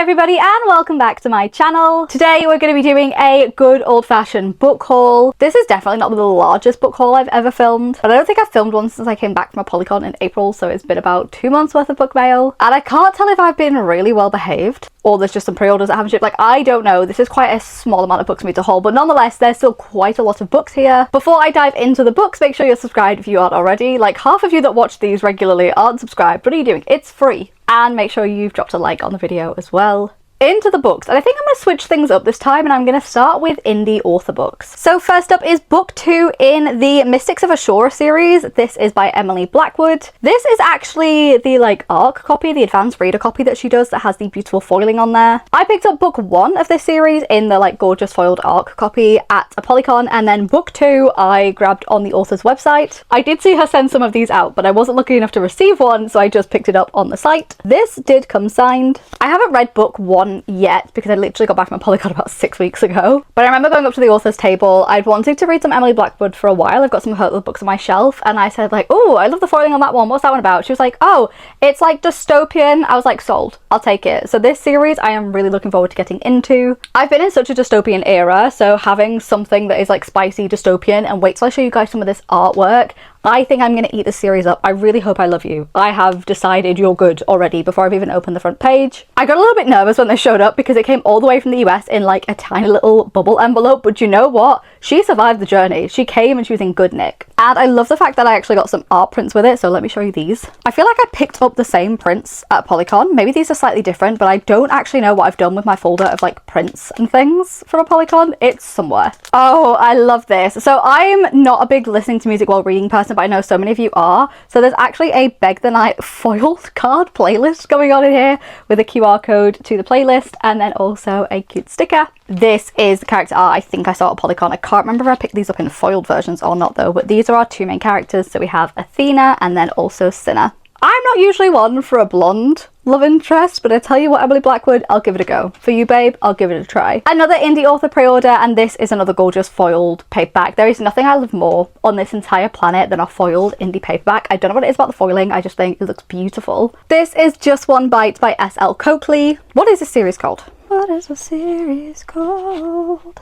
everybody and welcome back to my channel. Today we're going to be doing a good old-fashioned book haul. This is definitely not the largest book haul I've ever filmed, but I don't think I've filmed one since I came back from a Polycon in April, so it's been about 2 months worth of book mail. And I can't tell if I've been really well behaved or there's just some pre-orders that haven't shipped. Like, I don't know. This is quite a small amount of books for me to haul, but nonetheless there's still quite a lot of books here. Before I dive into the books, make sure you're subscribed if you aren't already. Like, half of you that watch these regularly aren't subscribed. What are you doing? It's free. And make sure you've dropped a like on the video as well. Into the books, and I think I'm going to switch things up this time and I'm going to start with indie author books. So first up is book 2 in the Mystics of Ashura series. This is by Emily Blackwood. This is actually the ARC copy, the advanced reader copy that she does that has the beautiful foiling on there. I picked up book 1 of this series in the gorgeous foiled ARC copy at a Polycon, and then book 2 I grabbed on the author's website. I did see her send some of these out, but I wasn't lucky enough to receive one, so I just picked it up on the site. This did come signed. I haven't read book 1 yet because I literally got back from a Polycon about 6 weeks ago, but I remember going up to the author's table. I'd wanted to read some Emily Blackwood for a while. I've got some of her other books on my shelf, and I said oh, I love the foiling on that one. What's that one about? She was like, oh, it's like dystopian. I was like, sold. I'll take it. So this series I am really looking forward to getting into. I've been in such a dystopian era, so having something that is spicy dystopian, and wait till I show you guys some of this artwork. I think I'm going to eat this series up. I really hope I love you. I have decided you're good already before I've even opened the front page. I got a little bit nervous when they showed up because it came all the way from the US in a tiny little bubble envelope, but you know what? She survived the journey. She came and she was in good nick. And I love the fact that I actually got some art prints with it, so let me show you these. I feel like I picked up the same prints at Polycon. Maybe these are slightly different, but I don't actually know what I've done with my folder of prints and things from a Polycon. It's somewhere. Oh, I love this. So I'm not a big listening to music while reading person, but I know so many of you are. So there's actually a Beg the Night foiled card playlist going on in here with a QR code to the playlist, and then also a cute sticker. This is the character art I think I saw at Polycon. I can't remember if I picked these up in foiled versions or not though, but these are our two main characters. So we have Athena and then also Cinna. I'm not usually one for a blonde love interest, but I tell you what, Emily Blackwood, I'll give it a go. For you, babe, I'll give it a try. Another indie author pre-order, and this is another gorgeous foiled paperback. There is nothing I love more on this entire planet than a foiled indie paperback. I don't know what it is about the foiling, I just think it looks beautiful. This is Just One Bite by S.L. Coakley. What is this series called? What is the series called?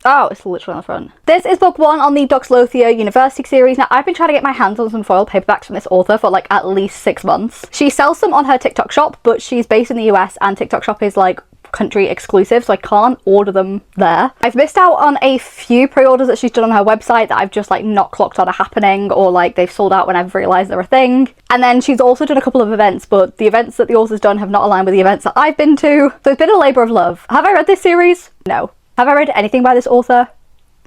Oh, it's literally on the front. This is book 1 on the Doxlothia University series. Now, I've been trying to get my hands on some foil paperbacks from this author for at least 6 months. She sells them on her TikTok shop, but she's based in the US and TikTok shop is country exclusive, so I can't order them there. I've missed out on a few pre-orders that she's done on her website that I've just not clocked on are happening, or they've sold out when I've realized they're a thing. And then she's also done a couple of events, but the events that the author's done have not aligned with the events that I've been to. So it's been a labor of love. Have I read this series? No. Have I read anything by this author?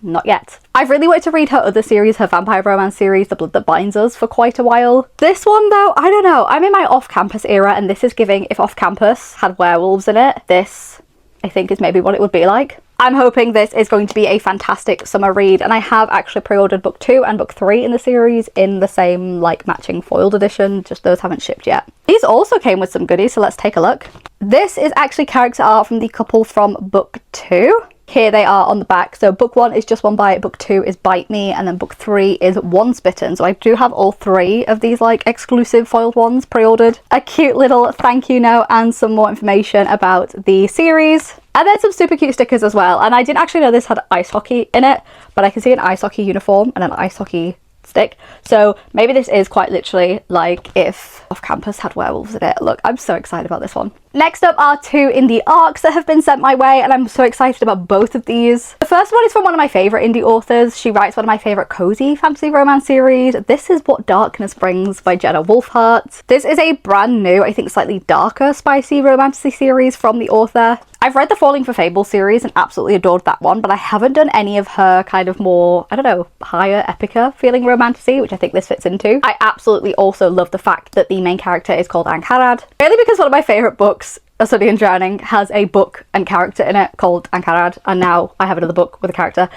Not yet. I've really wanted to read her other series, her vampire romance series, The Blood That Binds Us, for quite a while. This one though, I don't know. I'm in my off-campus era, and this is giving, if off-campus had werewolves in it, this I think is maybe what it would be like. I'm hoping this is going to be a fantastic summer read, and I have actually pre-ordered book 2 and book 3 in the series in the same matching foiled edition, just those haven't shipped yet. These also came with some goodies, so let's take a look. This is actually character art from the couple from book 2. Here they are on the back. So book 1 is Just One Bite, book 2 is Bite Me, and then book 3 is Once Bitten. So I do have all 3 of these exclusive foiled ones pre-ordered. A cute little thank you note and some more information about the series. And then some super cute stickers as well. And I didn't actually know this had ice hockey in it, but I can see an ice hockey uniform and an ice hockey stick. So maybe this is quite literally if off campus had werewolves in it. Look, I'm so excited about this one. Next up are 2 indie arcs that have been sent my way, and I'm so excited about both of these. The first one is from one of my favourite indie authors. She writes one of my favourite cozy fantasy romance series. This is What Darkness Brings by Jenna Wolfhart. This is a brand new, I think slightly darker, spicy romantasy series from the author. I've read the Falling for Fable series and absolutely adored that one, but I haven't done any of her more, I don't know, higher epica feeling romantasy, which I think this fits into. I absolutely also love the fact that the main character is called Ankarad, mainly because one of my favourite books, A Study in Drowning, has a book and character in it called Ankarad, and now I have another book with a character.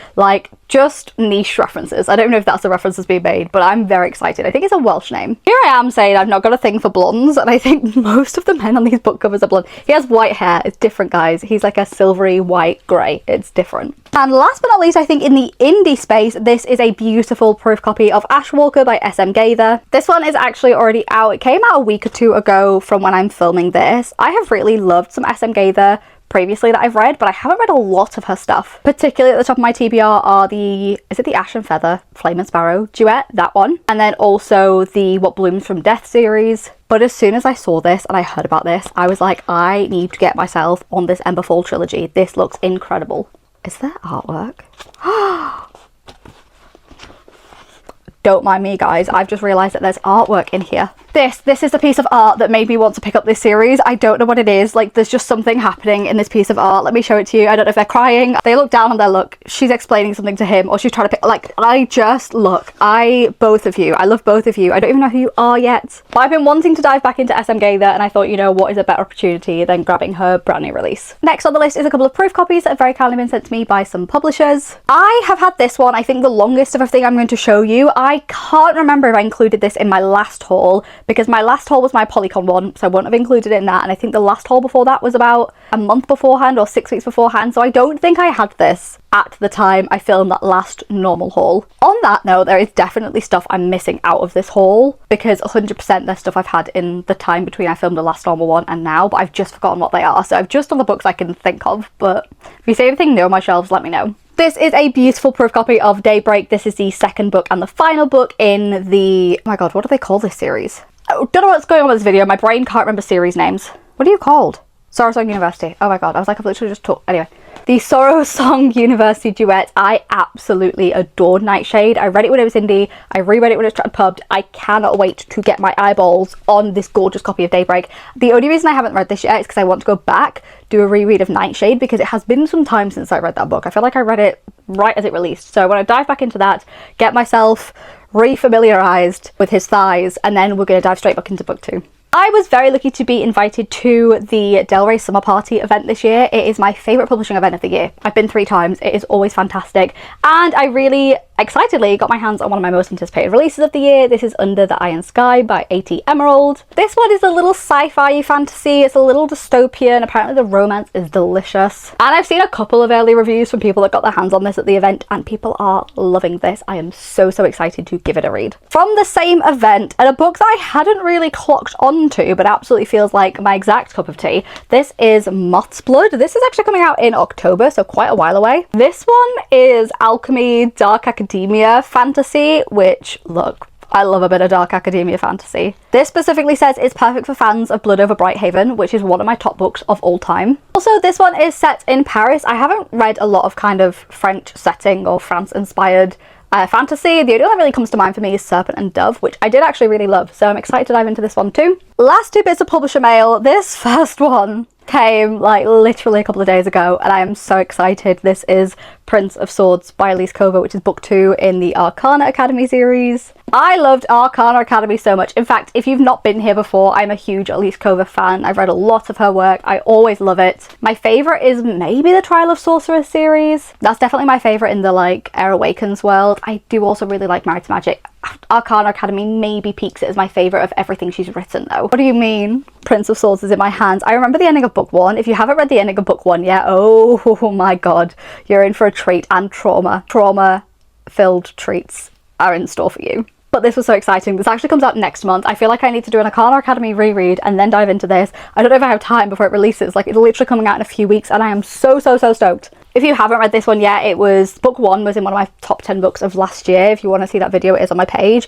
Just niche references. I don't know if that's the reference that's being made, but I'm very excited. I think it's a Welsh name. Here I am saying I've not got a thing for blondes, and I think most of the men on these book covers are blonde. He has white hair. It's different, guys. He's a silvery white grey. It's different. And last but not least, I think in the indie space, this is a beautiful proof copy of Ashwalker by S.M. Gaither. This one is actually already out. It came out a week or 2 ago from when I'm filming this. I have really really loved some SM Gaither previously that I've read, but I haven't read a lot of her stuff. Particularly at the top of my TBR are is it the Ash and Feather Flame and Sparrow duet? That one. And then also the What Blooms from Death series. But as soon as I saw this and I heard about this, I was like, I need to get myself on this Ember Fall trilogy. This looks incredible. Is there artwork? Don't mind me, guys. I've just realised that there's artwork in here. This is the piece of art that made me want to pick up this series. I don't know what it is. Like, there's just something happening in this piece of art. Let me show it to you. I don't know if they're crying. They look down on their look. She's explaining something to him, or she's trying to pick, like, both of you. I love both of you. I don't even know who you are yet. But I've been wanting to dive back into SM Gaither, and I thought, you know, what is a better opportunity than grabbing her brand new release. Next on the list is a couple of proof copies that have very kindly been sent to me by some publishers. I have had this one, I think the longest of everything I'm going to show you. I can't remember if I included this in my last haul, because my last haul was my Polycon one, so I wouldn't have included it in that, and I think the last haul before that was about a month beforehand or 6 weeks beforehand, so I don't think I had this at the time I filmed that last normal haul. On that note, there is definitely stuff I'm missing out of this haul, because 100% there's stuff I've had in the time between I filmed the last normal one and now, but I've just forgotten what they are, so I've just done the books I can think of. But if you see anything new on my shelves, let me know. This is a beautiful proof copy of Daybreak. This is the second book and the final book in the... oh my god, what do they call this series? I don't know what's going on with this video. My brain can't remember series names. What are you called? Sorrow Song University. Oh my god, I was like, I've literally just talked. Anyway, the Sorrow Song University duet. I absolutely adored Nightshade. I read it when it was indie. I reread it when it was pubbed. I cannot wait to get my eyeballs on this gorgeous copy of Daybreak. The only reason I haven't read this yet is because I want to go back, do a reread of Nightshade, because it has been some time since I read that book. I feel like I read it right as it released. So when I dive back into that, get myself re-familiarized with his thighs, and then we're going to dive straight back into book 2. I was very lucky to be invited to the Del Rey Summer Party event this year. It is my favourite publishing event of the year. I've been 3 times. It is always fantastic. And I really excitedly got my hands on one of my most anticipated releases of the year. This is Under the Iron Sky by A.T. Emerald. This one is a little sci-fi fantasy. It's a little dystopian. Apparently the romance is delicious. And I've seen a couple of early reviews from people that got their hands on this at the event, and people are loving this. I am so excited to give it a read. From the same event, and a book that I hadn't really clocked onto, but absolutely feels like my exact cup of tea, this is Moth's Blood. This is actually coming out in October, so quite a while away. This one is alchemy, dark academia fantasy, which, look, I love a bit of dark academia fantasy. This specifically says it's perfect for fans of Blood Over Brighthaven, which is one of my top books of all time. Also, this one is set in Paris. I haven't read a lot of kind of French setting or France-inspired fantasy. The only one that really comes to mind for me is Serpent and Dove, which I did actually really love, so I'm excited to dive into this one too. Last 2 bits of publisher mail. This first one came like literally a couple of days ago, and I am so excited. This is Prince of Swords by Elise Kova, which is book 2 in the Arcana Academy series. I loved Arcana Academy so much. In fact, if you've not been here before, I'm a huge Elise Kova fan. I've read a lot of her work. I always love it. My favourite is maybe the Trial of Sorceress series. That's definitely my favourite in the like Air Awakens world. I do also really like Married to Magic. Arcana Academy maybe peaks it as my favourite of everything she's written though. What do you mean? Prince of Swords is in my hands. I remember the ending of book 1. If you haven't read the ending of book 1 yet, oh my god, you're in for a treat, and trauma-filled treats are in store for you. But this was so exciting. This actually comes out next month. I feel like I need to do an Arcana Academy reread and then dive into this. I don't know if I have time before it releases. Like, it's literally coming out in a few weeks, and I am so stoked. If you haven't read this one yet, it was book 1 was in one of my top 10 books of last year. If you want to see that video, it is on my page.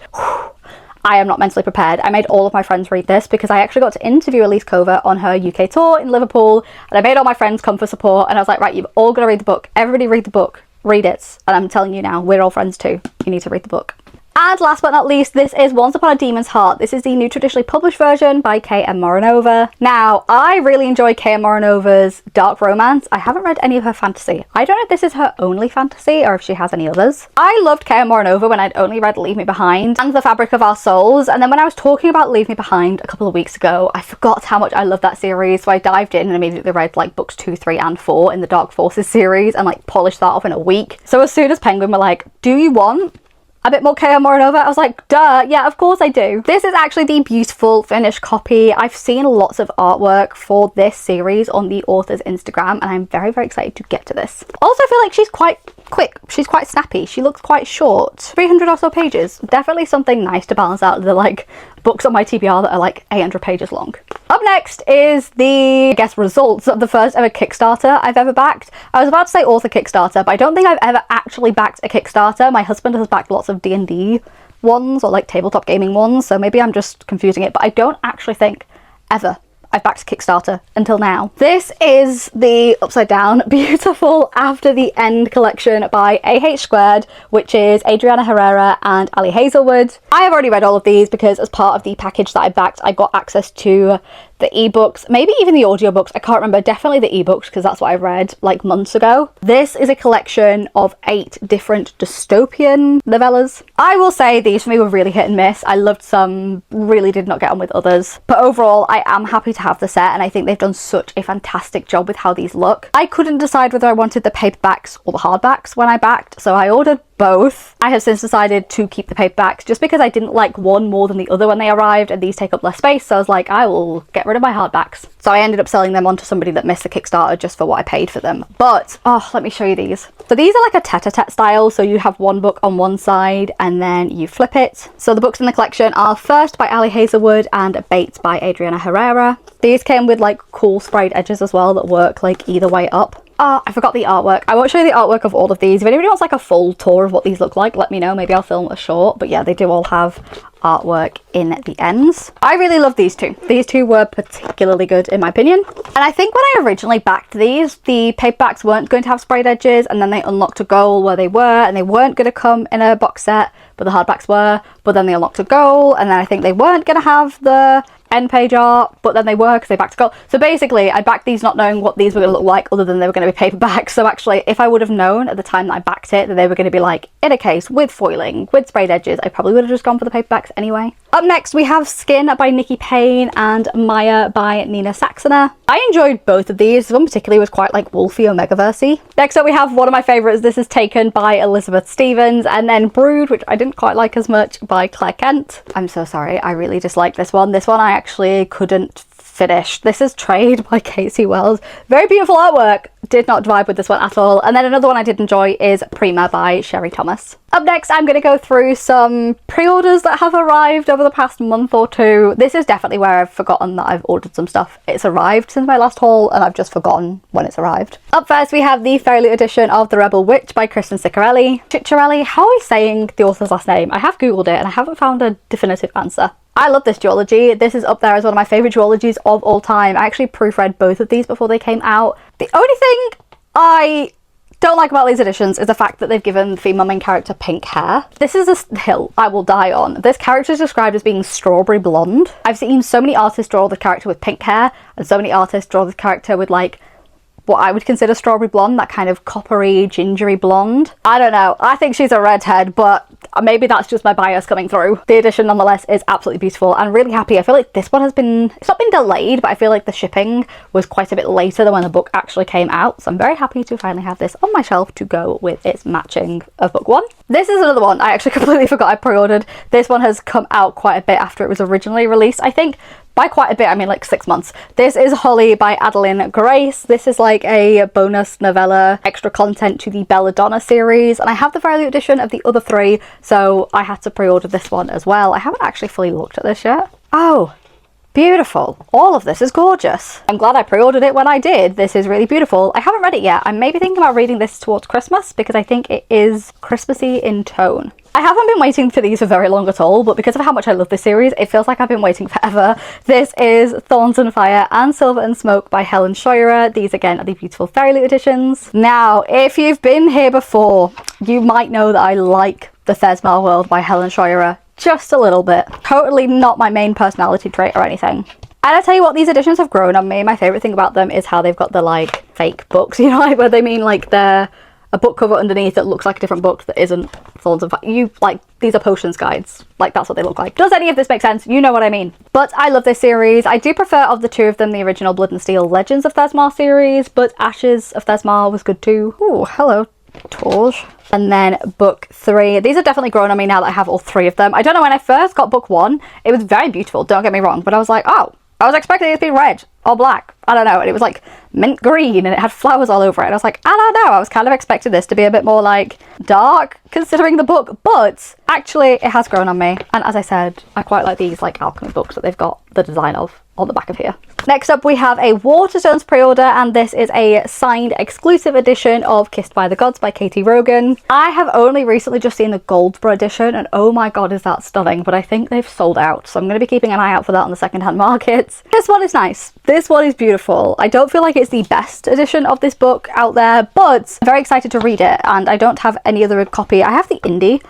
I am not mentally prepared. I made all of my friends read this because I actually got to interview Elise Kova on her UK tour in Liverpool, and I made all my friends come for support, and I was like, right, you've all got to read the book. Everybody read the book. Read it. And I'm telling you now, we're all friends too. You need to read the book. And last but not least, this is Once Upon a Demon's Heart. This is the new traditionally published version by K.M. Moronova. Now, I really enjoy K.M. Moranova's dark romance. I haven't read any of her fantasy. I don't know if this is her only fantasy or if she has any others. I loved K.M. Moronova when I'd only read Leave Me Behind and The Fabric of Our Souls, and then when I was talking about Leave Me Behind a couple of weeks ago, I forgot how much I love that series, so I dived in and immediately read like books 2, 3 and 4 in the Dark Forces series and like polished that off in a week. So as soon as Penguin were like, do you want a bit more K.M. Moronova? I was like, duh, yeah, of course I do. This is actually the beautiful finished copy. I've seen lots of artwork for this series on the author's Instagram, and I'm very excited to get to this. Also, I feel like she's quite quick. She's quite snappy. She looks quite short. 300 or so pages. Definitely something nice to balance out the like books on my TBR that are like 800 pages long. Up next is the, I guess, results of the first ever Kickstarter I've ever backed. I was about to say author Kickstarter, but I don't think I've ever actually backed a Kickstarter. My husband has backed lots of D&D ones or like tabletop gaming ones, so maybe I'm just confusing it, but I don't actually think ever I've backed Kickstarter until now. This is the upside down beautiful After the End collection by AH Squared, which is Adriana Herrera and Ali Hazelwood. I have already read all of these because as part of the package that I backed, I got access to the ebooks, maybe even the audiobooks, I can't remember, definitely the ebooks because that's what I read like months ago. This is a collection of 8 different dystopian novellas. I will say these for me were really hit and miss. I loved some, really did not get on with others. But overall, I am happy to have the set and I think they've done such a fantastic job with how these look. I couldn't decide whether I wanted the paperbacks or the hardbacks when I backed, so I ordered both. I have since decided to keep the paperbacks just because I didn't like one more than the other when they arrived and these take up less space, so I was like, I will get rid of my hardbacks. So I ended up selling them on to somebody that missed the Kickstarter just for what I paid for them. But, oh, let me show you these. So these are like a tete-a-tete style, so you have one book on one side and then you flip it. So the books in the collection are First by Ali Hazelwood and Bates by Adriana Herrera. These came with like cool sprayed edges as well that work like either way up. I forgot the artwork. I won't show you the artwork of all of these. If anybody wants like a full tour of what these look like, let me know. Maybe I'll film a short. But yeah, they do all have artwork in the ends. I really love these two. These two were particularly good in my opinion. And I think when I originally backed these, the paperbacks weren't going to have sprayed edges, and then they unlocked a goal where they were, and they weren't going to come in a box set, but the hardbacks were. But then they unlocked a goal, and then I think they weren't going to have the end page art, but then they were because they backed a goal. So basically I backed these not knowing what these were going to look like other than they were going to be paperbacks. So actually if I would have known at the time that I backed it that they were going to be like in a case with foiling, with sprayed edges, I probably would have just gone for the paperbacks anyway. Up next we have Skin by Nikki Payne and Maya by Nina Saxoner. I enjoyed both of these. One particularly was quite like Wolfie Omegaversy. Next up we have one of my favourites. This is Taken by Elizabeth Stevens, and then Brood, which I didn't quite like as much, by Claire Kent. I'm so sorry, I really disliked this one. This one I actually couldn't finish. This is Trade by Casey Wells. Very beautiful artwork. Did not vibe with this one at all. And then another one I did enjoy is Prima by Sherry Thomas. Up next, I'm going to go through some pre-orders that have arrived over the past month or two. This is definitely where I've forgotten that I've ordered some stuff. It's arrived since my last haul and I've just forgotten when it's arrived. Up first, we have the FairyLoot edition of The Rebel Witch by Kristen Ciccarelli. How are we saying the author's last name? I have googled it and I haven't found a definitive answer. I love this duology. This is up there as one of my favourite duologies of all time. I actually proofread both of these before they came out. The only thing I don't like about these editions is the fact that they've given the female main character pink hair. This is a hill I will die on. This character is described as being strawberry blonde. I've seen so many artists draw the character with pink hair and so many artists draw the character with like what I would consider strawberry blonde, that kind of coppery, gingery blonde. I don't know. I think she's a redhead, but maybe that's just my bias coming through. The edition nonetheless is absolutely beautiful and really happy. I feel like this one has been, it's not been delayed, but I feel like the shipping was quite a bit later than when the book actually came out. So I'm very happy to finally have this on my shelf to go with its matching of book one. This is another one I actually completely forgot I pre-ordered. This one has come out quite a bit after it was originally released, I think. By quite a bit, I mean like 6 months. This is Holly by Adeline Grace. This is like a bonus novella, extra content to the Belladonna series. And I have the FairyLoot edition of the other 3, so I had to pre-order this one as well. I haven't actually fully looked at this yet. Oh, beautiful. All of this is gorgeous. I'm glad I pre-ordered it when I did. This is really beautiful. I haven't read it yet. I'm maybe thinking about reading this towards Christmas because I think it is Christmassy in tone. I haven't been waiting for these for very long at all, but because of how much I love this series, it feels like I've been waiting forever. This is Thorns and Fire and Silver and Smoke by Helen Scheurer. These again are the beautiful FairyLoot editions. Now, if you've been here before, you might know that I like The Thesmar World by Helen Scheurer just a little bit. Totally not my main personality trait or anything. And I tell you what, these editions have grown on me. My favourite thing about them is how they've got the like fake books, you know, like where they mean like they're a book cover underneath that looks like a different book that isn't Thorns and Fire. You like, these are potions guides. Like, that's what they look like. Does any of this make sense? You know what I mean. But I love this series. I do prefer of the two of them the original Blood and Steel Legends of Thesmar series, but Ashes of Thesmar was good too. Ooh, hello, Torge. And then book 3. These have definitely grown on me now that I have all 3 of them. I don't know, when I first got book 1, it was very beautiful, don't get me wrong, but I was like, oh, I was expecting it to be red or black. I don't know. And it was like mint green and it had flowers all over it. And I was like, I don't know. I was kind of expecting this to be a bit more like dark considering the book, but actually it has grown on me. And as I said, I quite like these like alchemy books that they've got the design of on the back of here. Next up we have a Waterstones pre-order, and this is a signed exclusive edition of Kissed by the Gods by Katie Rogan. I have only recently just seen the Goldsboro edition and oh my god is that stunning, but I think they've sold out, so I'm going to be keeping an eye out for that on the secondhand market. This one is nice. This one is beautiful. I don't feel like it's the best edition of this book out there, but I'm very excited to read it, and I don't have any other copy. I have the indie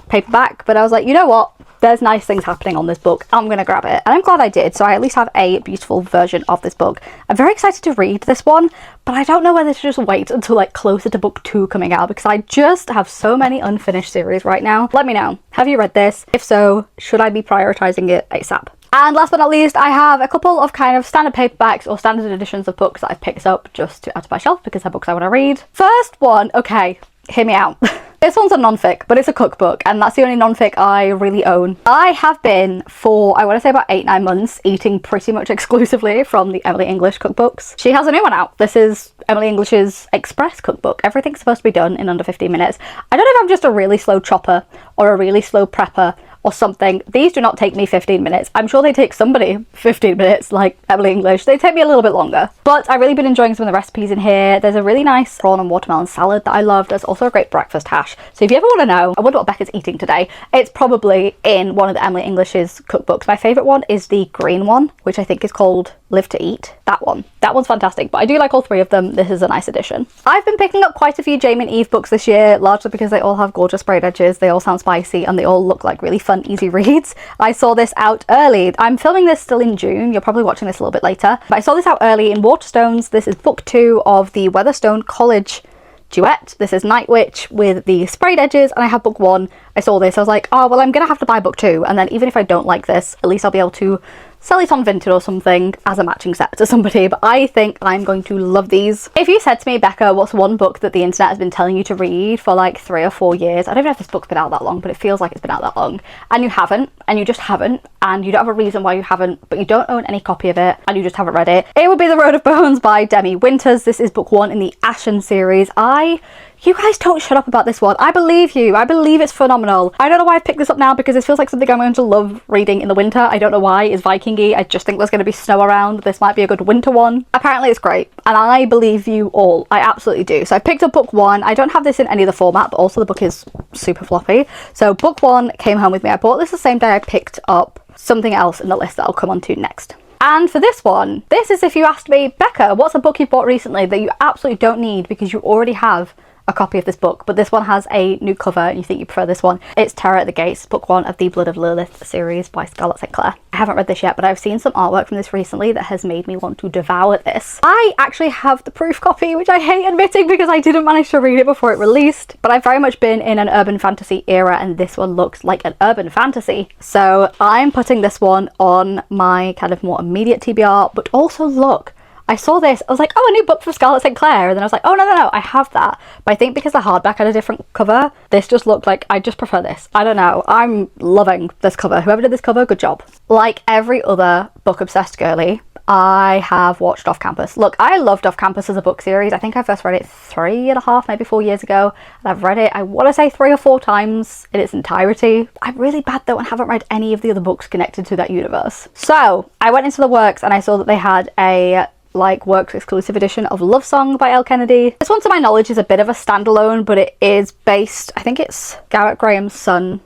paperback, but I was like, you know what? There's nice things happening on this book. I'm going to grab it. And I'm glad I did. So I at least have a beautiful version of this book. I'm very excited to read this one, but I don't know whether to just wait until like closer to book 2 coming out, because I just have so many unfinished series right now. Let me know. Have you read this? If so, should I be prioritizing it ASAP? And last but not least, I have a couple of kind of standard paperbacks or standard editions of books that I've picked up just to add to my shelf because they're books I want to read. First one, okay, hear me out. This one's a non-fic, but it's a cookbook, and that's the only non-fic I really own. I have been for, I want to say about 8-9 months, eating pretty much exclusively from the Emily English cookbooks. She has a new one out. This is Emily English's Express cookbook. Everything's supposed to be done in under 15 minutes. I don't know if I'm just a really slow chopper or a really slow prepper or something. These do not take me 15 minutes. I'm sure they take somebody 15 minutes, like Emily English. They take me a little bit longer. But I've really been enjoying some of the recipes in here. There's a really nice prawn and watermelon salad that I love. There's also a great breakfast hash. So if you ever want to know, I wonder what Becca's eating today, it's probably in one of the Emily English's cookbooks. My favourite one is the green one, which I think is called Live to Eat. That one. That one's fantastic, but I do like all 3 of them. This is a nice addition. I've been picking up quite a few Jamie and Eve books this year, largely because they all have gorgeous sprayed edges, they all sound spicy, and they all look like really fun, easy reads. I saw this out early. I'm filming this still in June. You're probably watching this a little bit later, but I saw this out early in Waterstones. This is book 2 of the Weatherstone College duet. This is Night Witch with the sprayed edges, and I have book 1. I saw this, I was like, oh well, I'm gonna have to buy book 2, and then even if I don't like this, at least I'll be able to sell it on Vinted or something as a matching set to somebody. But I think I'm going to love these. If you said to me, Becca, what's one book that the internet has been telling you to read for like 3 or 4 years, I don't even know if this book's been out that long, but it feels like it's been out that long, and you haven't, and you just haven't, and you don't have a reason why you haven't, but you don't own any copy of it, and you just haven't read it, it would be The Road of Bones by Demi Winters. This is book 1 in the Ashen series. You guys don't shut up about this one. I believe you. I believe it's phenomenal. I don't know why I've picked this up now, because this feels like something I'm going to love reading in the winter. I don't know why. It's Viking-y. I just think there's going to be snow around. This might be a good winter one. Apparently it's great, and I believe you all. I absolutely do. So I picked up book 1. I don't have this in any other format, but also the book is super floppy. So book 1 came home with me. I bought this the same day I picked up something else in the list that I'll come on to next. And for this one, this is if you asked me, Becca, what's a book you've bought recently that you absolutely don't need because you already have a copy of this book, but this one has a new cover and you think you prefer this one? It's Terror at the Gates, book 1 of the Blood of Lilith series by Scarlett St. Clair. I haven't read this yet, but I've seen some artwork from this recently that has made me want to devour this. I actually have the proof copy, which I hate admitting because I didn't manage to read it before it released, but I've very much been in an urban fantasy era, and this one looks like an urban fantasy. So I'm putting this one on my kind of more immediate TBR, but also look, I saw this, I was like, oh, a new book from Scarlett St. Clair, and then I was like, oh, no, I have that. But I think because the hardback had a different cover, this just looked like, I just prefer this. I don't know, I'm loving this cover. Whoever did this cover, good job. Like every other book-obsessed girly, I have watched Off Campus. Look, I loved Off Campus as a book series. I think I first read it 3.5, maybe 4 years ago, and I've read it, I want to say 3 or 4 times in its entirety. I'm really bad though and haven't read any of the other books connected to that universe. So I went into the works and I saw that they had a like works exclusive edition of Love Song by Elle Kennedy. This one, to my knowledge, is a bit of a standalone, but it is based, I think it's Garrett Graham's son,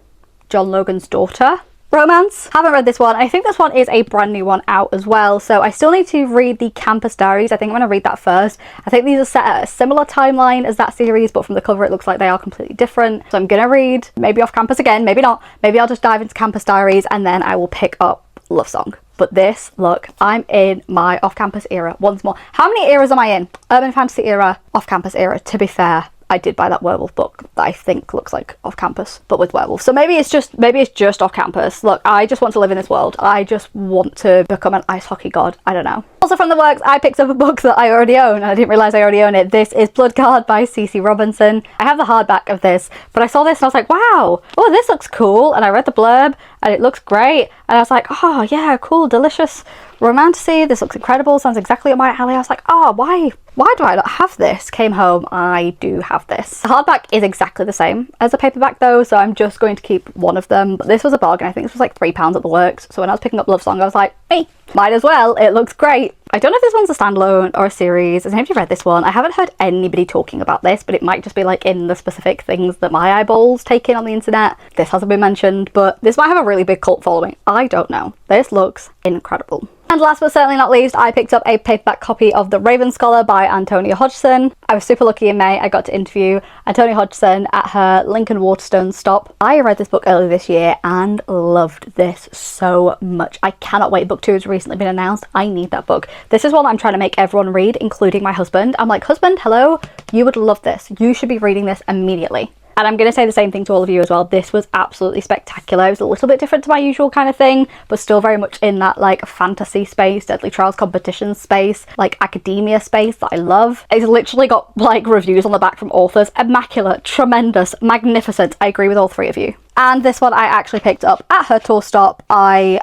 John Logan's daughter romance. Haven't read this one. I think this one is a brand new one out as well, so I still need to read the Campus Diaries. I think I'm going to read that first. I think these are set at a similar timeline as that series, but from the cover it looks like they are completely different. So I'm going to read maybe Off Campus again, maybe not. Maybe I'll just dive into Campus Diaries and then I will pick up Love Song. But this, look, I'm in my off-campus era once more. How many eras am I in? Urban fantasy era, off-campus era. To be fair, I did buy that werewolf book that I think looks like off-campus, but with werewolves. So maybe it's just off-campus. Look, I just want to live in this world. I just want to become an ice hockey god. I don't know. Also from the works, I picked up a book that I already own, and I didn't realise I already own it. This is Bloodguard by C.C. Robinson. I have the hardback of this, but I saw this and I was like, wow, oh, this looks cool. And I read the blurb and it looks great. And I was like, oh yeah, cool, delicious romantasy. This looks incredible, sounds exactly up my alley. I was like, oh, why do I not have this? Came home, I do have this. The hardback is exactly the same as a paperback though, so I'm just going to keep one of them. But this was a bargain. I think this was like £3 at the works. So when I was picking up Love Song, I was like, me, might as well. It looks great. I don't know if this one's a standalone or a series. Has anybody read this one? I haven't heard anybody talking about this, but it might just be like in the specific things that my eyeballs take in on the internet. This hasn't been mentioned, but this might have a really big cult following. I don't know. This looks incredible. And last but certainly not least, I picked up a paperback copy of The Raven Scholar by Antonia Hodgson. I was super lucky in May. I got to interview Antonia Hodgson at her Lincoln Waterstones stop. I read this book earlier this year and loved this so much. I cannot wait. Book 2 has recently been announced. I need that book. This is one I'm trying to make everyone read, including my husband. I'm like, husband, hello, you would love this. You should be reading this immediately. And I'm going to say the same thing to all of you as well. This was absolutely spectacular. It was a little bit different to my usual kind of thing, but still very much in that like fantasy space, Deadly Trials competition space, like academia space that I love. It's literally got like reviews on the back from authors. Immaculate, tremendous, magnificent. I agree with all three of you. And this one I actually picked up at her tour stop. I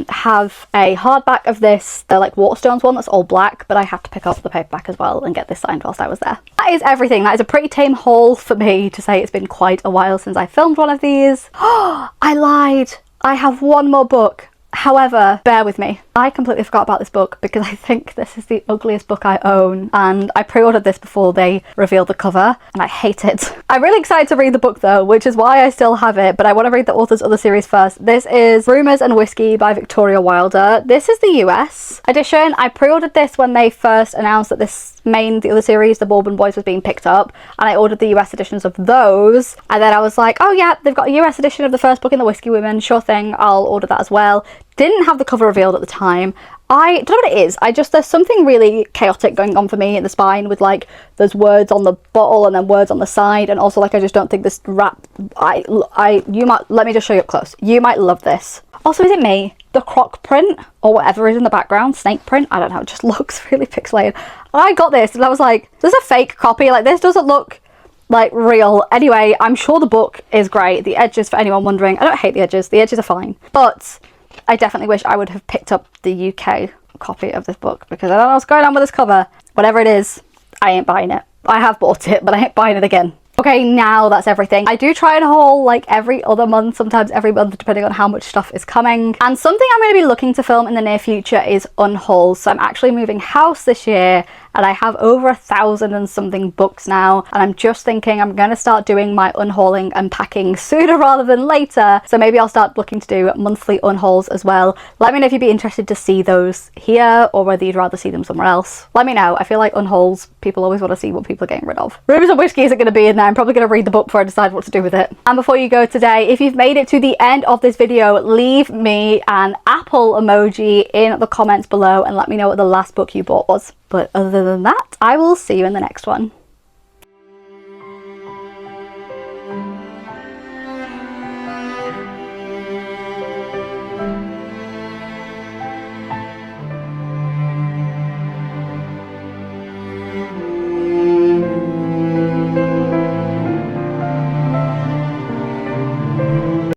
have a hardback of this, the like Waterstones one that's all black, but I have to pick up the paperback as well and get this signed whilst I was there. That is everything. That is a pretty tame haul for me to say it's been quite a while since I filmed one of these. Oh, I lied. I have one more book. However, bear with me. I completely forgot about this book because I think this is the ugliest book I own, and I pre-ordered this before they revealed the cover and I hate it. I'm really excited to read the book though, which is why I still have it, but I want to read the author's other series first. This is Rumours and Whiskey by Victoria Wilder. This is the US edition. I pre-ordered this when they first announced that the other series, The Bourbon Boys, was being picked up, and I ordered the US editions of those, and then I was like, oh yeah, they've got a US edition of the first book in the Whiskey Women, sure thing, I'll order that as well. Didn't have the cover revealed at the time. I don't know what it is. there's something really chaotic going on for me in the spine with like there's words on the bottle and then words on the side, and also like I just don't think this wrap you might let me just show you up close. You might love this. Also, is it me? The croc print or whatever is in the background, snake print, I don't know, it just looks really pixelated. I got this and I was like, this is a fake copy, like this doesn't look like real. Anyway, I'm sure the book is great. The edges, for anyone wondering, I don't hate the edges are fine, but I definitely wish I would have picked up the UK copy of this book because I don't know what's going on with this cover. Whatever it is, I ain't buying it. I have bought it, but I ain't buying it again. Okay, now that's everything. I do try and haul like every other month, sometimes every month, depending on how much stuff is coming. And something I'm going to be looking to film in the near future is unhauls. So I'm actually moving house this year, and I have over 1,000 and something books now, and I'm just thinking I'm going to start doing my unhauling and packing sooner rather than later, so maybe I'll start looking to do monthly unhauls as well. Let me know if you'd be interested to see those here or whether you'd rather see them somewhere else. Let me know. I feel like unhauls, people always want to see what people are getting rid of. Rumours and Whiskey isn't going to be in there. I'm probably going to read the book before I decide what to do with it. And before you go today, if you've made it to the end of this video, leave me an apple emoji in the comments below and let me know what the last book you bought was. But other than that, I will see you in the next one.